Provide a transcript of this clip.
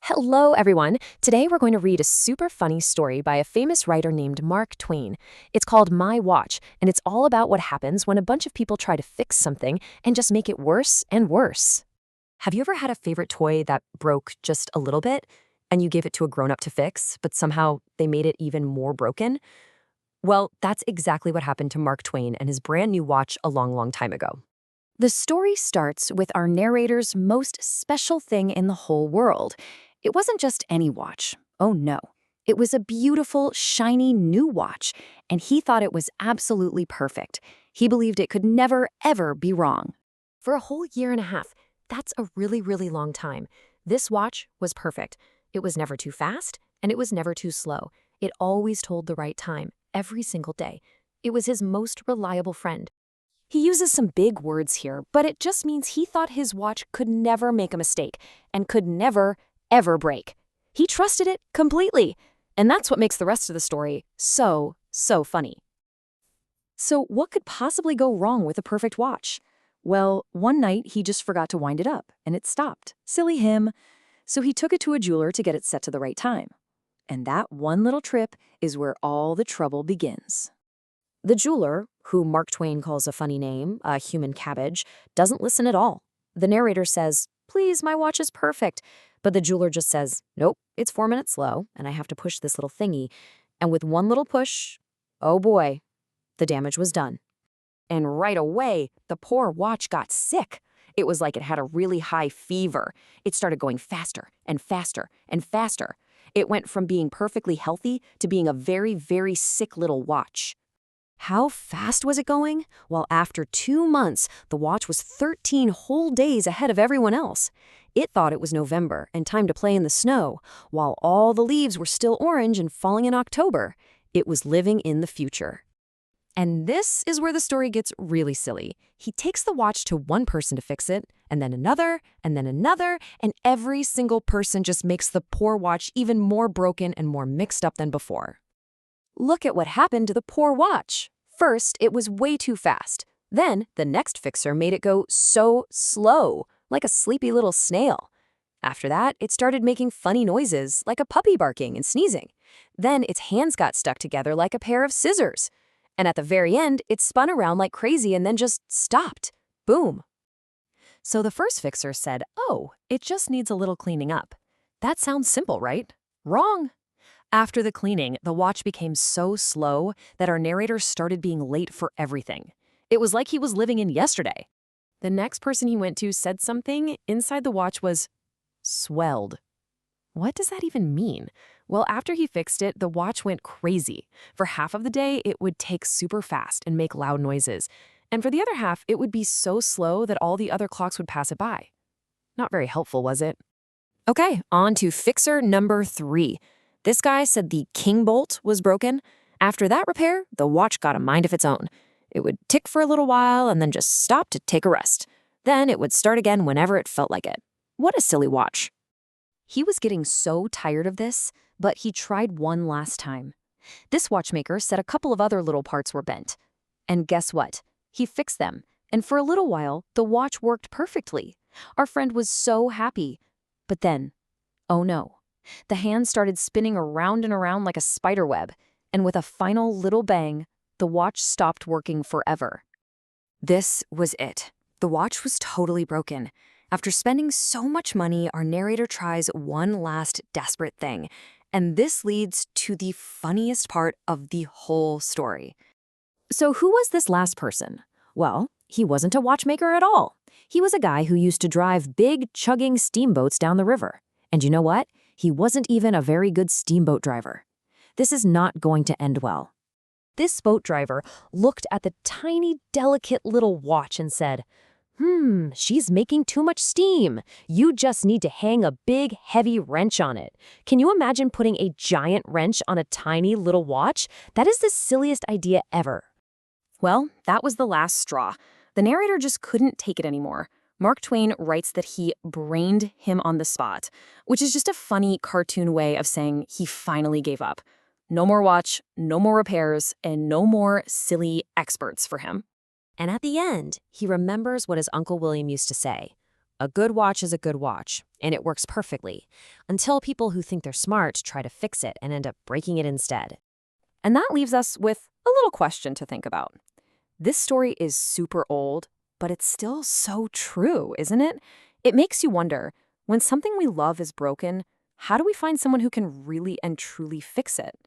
Hello, everyone. Today we're going to read a super funny story by a famous writer named Mark Twain. It's called My Watch, and it's all about what happens when a bunch of people try to fix something and just make it worse and worse. Have you ever had a favorite toy that broke just a little bit, and you gave it to a grown-up to fix, but somehow they made it even more broken? Well, that's exactly what happened to Mark Twain and his brand new watch a long, long time ago. The story starts with our narrator's most special thing in the whole world. It wasn't just any watch. Oh no. It was a beautiful, shiny new watch, and he thought it was absolutely perfect. He believed it could never, ever be wrong. For a whole year and a half, that's a really, really long time. This watch was perfect. It was never too fast, and it was never too slow. It always told the right time, every single day. It was his most reliable friend. He uses some big words here, but it just means he thought his watch could never make a mistake and could never, ever break. He trusted it completely, and that's what makes the rest of the story so funny. So what could possibly go wrong with a perfect watch? Well, one night he just forgot to wind it up, and it stopped. Silly him. So he took it to a jeweler to get it set to the right time. And that one little trip is where all the trouble begins. The jeweler, who Mark Twain calls a funny name, a human cabbage, doesn't listen at all. The narrator says, "Please, my watch is perfect." But the jeweler just says, "Nope, it's 4 minutes slow, and I have to push this little thingy." And with one little push, oh boy, the damage was done. And right away, the poor watch got sick. It was like it had a really high fever. It started going faster and faster and faster. It went from being perfectly healthy to being a very, very sick little watch. How fast was it going? Well, after 2 months, the watch was 13 whole days ahead of everyone else. It thought it was November and time to play in the snow, while all the leaves were still orange and falling in October. It was living in the future. And this is where the story gets really silly. He takes the watch to one person to fix it, and then another, and every single person just makes the poor watch even more broken and more mixed up than before. Look at what happened to the poor watch. First, it was way too fast. Then, the next fixer made it go so slow, like a sleepy little snail. After that, it started making funny noises, like a puppy barking and sneezing. Then, its hands got stuck together like a pair of scissors. And at the very end, it spun around like crazy and then just stopped. Boom. So the first fixer said, "Oh, it just needs a little cleaning up." That sounds simple, right? Wrong. After the cleaning, the watch became so slow that our narrator started being late for everything. It was like he was living in yesterday. The next person he went to said something inside the watch was swelled. What does that even mean? Well, after he fixed it, the watch went crazy. For half of the day, it would tick super fast and make loud noises. And for the other half, it would be so slow that all the other clocks would pass it by. Not very helpful, was it? Okay, on to fixer number 3. This guy said the king bolt was broken. After that repair, the watch got a mind of its own. It would tick for a little while and then just stop to take a rest. Then it would start again whenever it felt like it. What a silly watch. He was getting so tired of this, but he tried one last time. This watchmaker said a couple of other little parts were bent. And guess what? He fixed them, and for a little while, the watch worked perfectly. Our friend was so happy. But then, oh no. The hand started spinning around and around like a spider web, and with a final little bang, the watch stopped working forever. This was it. The watch was totally broken. After spending so much money, our narrator tries one last desperate thing, and this leads to the funniest part of the whole story. So who was this last person? Well, he wasn't a watchmaker at all. He was a guy who used to drive big, chugging steamboats down the river. And you know what? He wasn't even a very good steamboat driver. This is not going to end well. This boat driver looked at the tiny, delicate little watch and said, she's making too much steam. You just need to hang a big, heavy wrench on it. Can you imagine putting a giant wrench on a tiny little watch? That is the silliest idea ever." Well, that was the last straw. The narrator just couldn't take it anymore. Mark Twain writes that he brained him on the spot, which is just a funny cartoon way of saying he finally gave up. No more watch, no more repairs, and no more silly experts for him. And at the end, he remembers what his Uncle William used to say, A good watch is a good watch, and it works perfectly, until people who think they're smart try to fix it and end up breaking it instead. And that leaves us with a little question to think about. This story is super old, but it's still so true, isn't it? It makes you wonder, when something we love is broken, how do we find someone who can really and truly fix it?